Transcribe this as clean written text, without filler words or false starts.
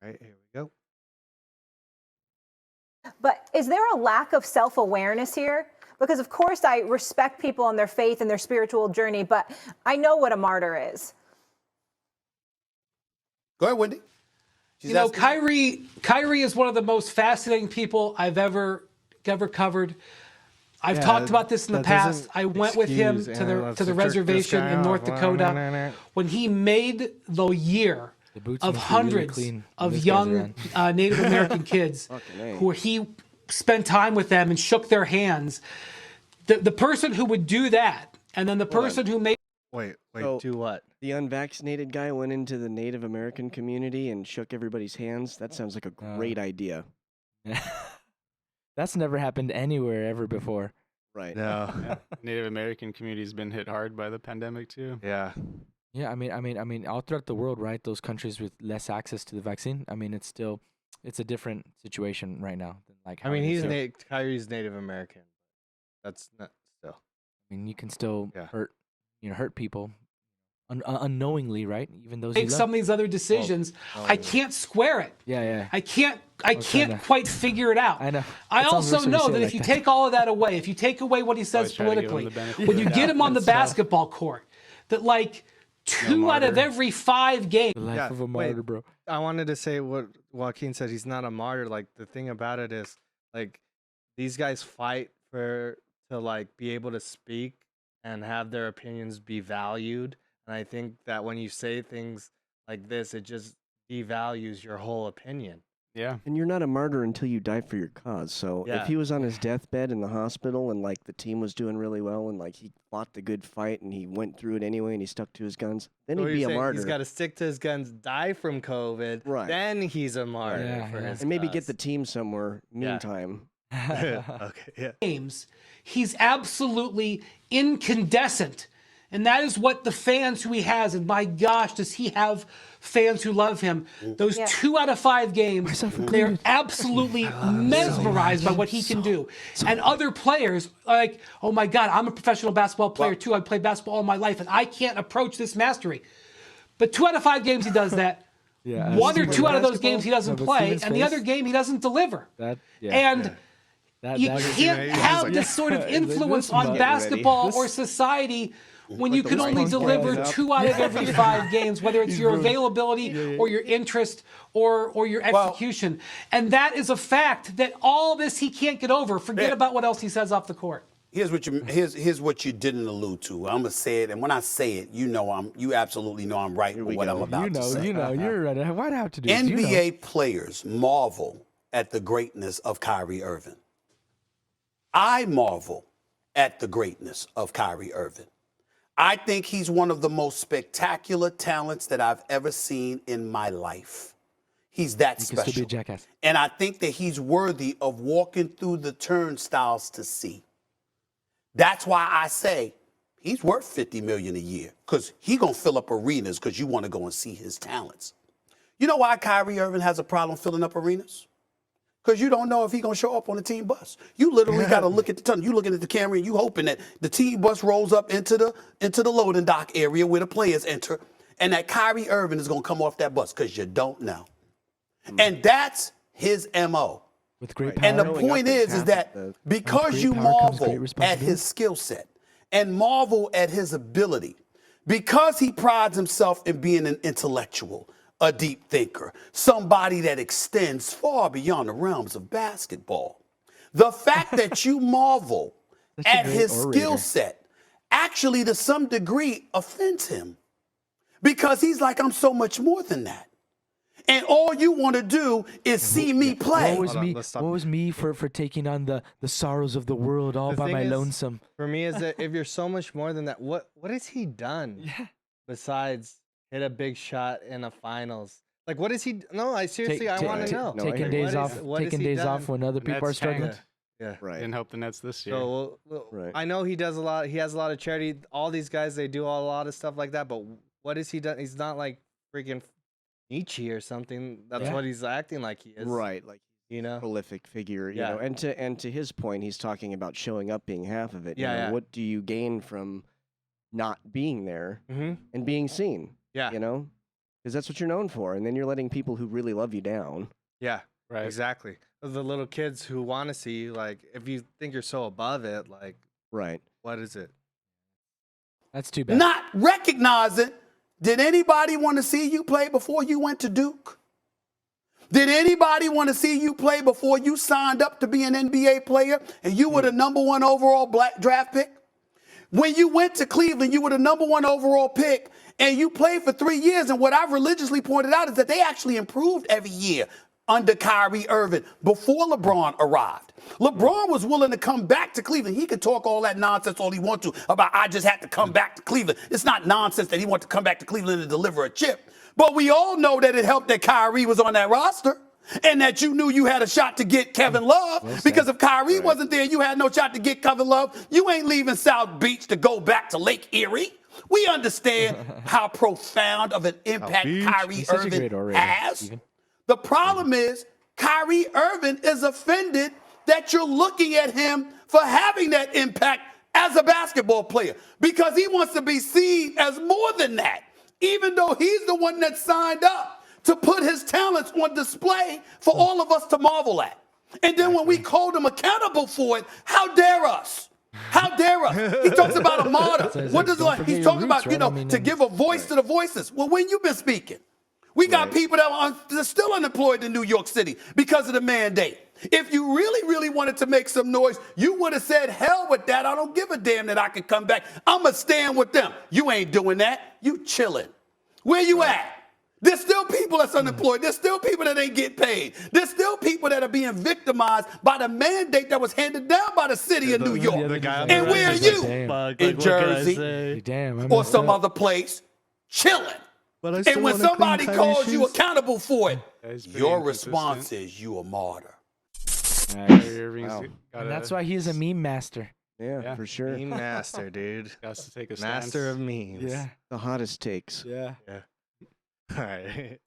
All right, here we go. But is there a lack of self-awareness here? Because of course I respect people on their faith and their spiritual journey, but I know what a martyr is. Go ahead, Wendy. You know, Kyrie is one of the most fascinating people I've ever covered. I've talked about this in the past. I went with him to the reservation in North Dakota when he made the year of hundreds of young Native American kids who he spent time with them and shook their hands. The person who would do that, and then the person who made... Wait, so do what? The unvaccinated guy went into the Native American community and shook everybody's hands? That sounds like a great idea. That's never happened anywhere ever before. Right. No. Yeah. Native American community's been hit hard by the pandemic too. Yeah. Yeah, I mean, all throughout the world, right? Those countries with less access to the vaccine. I mean, it's a different situation right now. Than like, I mean, Kyrie's Native American. That's not still. I mean, you can still hurt people unknowingly, right? Even those make some of these other decisions. I can't square it. Yeah. I can't quite figure it out. I know. I also know that if you take all of that away, if you take away what he says politically, when you get him on the basketball court, that like 2 out of every 5 games. The life of a martyr, bro. I wanted to say what Joaquin said. He's not a martyr. Like, the thing about it is, like, these guys fight to like be able to speak and have their opinions be valued. And I think that when you say things like this, it just devalues your whole opinion. Yeah. And you're not a martyr until you die for your cause. So if he was on his deathbed in the hospital and like the team was doing really well and like he fought the good fight and he went through it anyway and he stuck to his guns, then he'd be a martyr. He's got to stick to his guns, die from COVID, right? Then he's a martyr for his and maybe get the team somewhere meantime. Games, he's absolutely incandescent. And that is what the fans who he has, and my gosh, does he have fans who love him. Those 2 out of 5 games, they're absolutely mesmerized by what he can do. And other players are like, oh my God, I'm a professional basketball player too. I played basketball all my life, and I can't approach this mastery. But 2 out of 5 games he does that. 1 or 2 out of those games he doesn't play, and the other game he doesn't deliver. You can't have this sort of influence on basketball or society when you can only deliver 2 out of every 5 games, whether it's your availability or your interest or your execution. And that is a fact that all this he can't get over. Forget about what else he says off the court. Here's what you didn't allude to. I'm gonna say it, and when I say it, you absolutely know I'm right with what I'm about to say. You're right. What I have to do? NBA players marvel at the greatness of Kyrie Irving. I marvel at the greatness of Kyrie Irving. I think he's one of the most spectacular talents that I've ever seen in my life. He's that special. Can still be a jackass. And I think that he's worthy of walking through the turnstiles to see. That's why I say he's worth $50 million a year, because he gonna fill up arenas because you want to go and see his talents. You know why Kyrie Irving has a problem filling up arenas? Because you don't know if he's going to show up on the team bus. You literally got to look at the tunnel. You looking at the camera and you hoping that the team bus rolls up into the loading dock area where the players enter, and that Kyrie Irving is going to come off that bus, because you don't know. And that's his MO. With great power. And the point is that because you marvel at his skill set and marvel at his ability, because he prides himself in being an intellectual, a deep thinker, somebody that extends far beyond the realms of basketball. The fact that you marvel at his skill set actually to some degree offends him, because he's like, I'm so much more than that. And all you want to do is see me play. What was me for taking on the sorrows of the world all by my lonesome? For me is that if you're so much more than that, what has he done besides hit a big shot in the finals? Like, what is he? No, I seriously, I want to know. Taking days off when other people are struggling. Yeah, right. Didn't help the Nets this year. So I know he does a lot. He has a lot of charity. All these guys, they do a lot of stuff like that. But what has he done? He's not like freaking Nietzsche or something. That's what he's acting like he is. Right, like, prolific figure. You know, and to his point, he's talking about showing up being half of it. What do you gain from not being there and being seen? Yeah, because that's what you're known for, and then you're letting people who really love you down. Yeah, Right. exactly. The little kids who want to see you, like, if you think you're so above it, like, Right. what is it? That's too bad. Not recognizing, did anybody want to see you play before you went to Duke? Did anybody want to see you play before you signed up to be an NBA player and you were the #1 overall black draft pick? When you went to Cleveland, you were the #1 overall pick and you played for 3 years. And what I've religiously pointed out is that they actually improved every year under Kyrie Irving before LeBron arrived. LeBron was willing to come back to Cleveland. He could talk all that nonsense all he wants to about, I just had to come back to Cleveland. It's not nonsense that he wanted to come back to Cleveland and deliver a chip. But we all know that it helped that Kyrie was on that roster and that you knew you had a shot to get Kevin Love, because if Kyrie wasn't there, you had no shot to get Kevin Love. You ain't leaving South Beach to go back to Lake Erie. We understand how profound of an impact Kyrie He's such a great Irving orator, has. Steven. The problem is Kyrie Irving is offended that you're looking at him for having that impact as a basketball player, because he wants to be seen as more than that, even though he's the one that signed up to put his talents on display for all of us to marvel at. And then when we hold him accountable for it, how dare us? How dare us? He talks about a martyr. So What does don't forget he's your talking roots, about, right? I mean, to give a voice to the voiceless. Well, when you been speaking? We got people that are still unemployed in New York City because of the mandate. If you really, really wanted to make some noise, you would have said, hell with that. I don't give a damn that I can come back. I'm going to stand with them. You ain't doing that. You chilling. Where you at? There's still people that's unemployed. There's still people that ain't get paid. There's still people that are being victimized by the mandate that was handed down by the city of New York. The guy on And the where are right you? says, "Fuck, In like, what can I Jersey say?" Damn, I or messed some up. other place, chilling. But I And still when wanna clean somebody tidy calls you shoes. accountable for it, Yeah, he's pretty your inconsistent. response is you a martyr. Kyrie Irving's Wow. got And that's why he is a meme master. Yeah, Yeah. for sure. Meme master, dude. has to take a Master of stance. memes. Yeah. The hottest takes. Yeah. All right.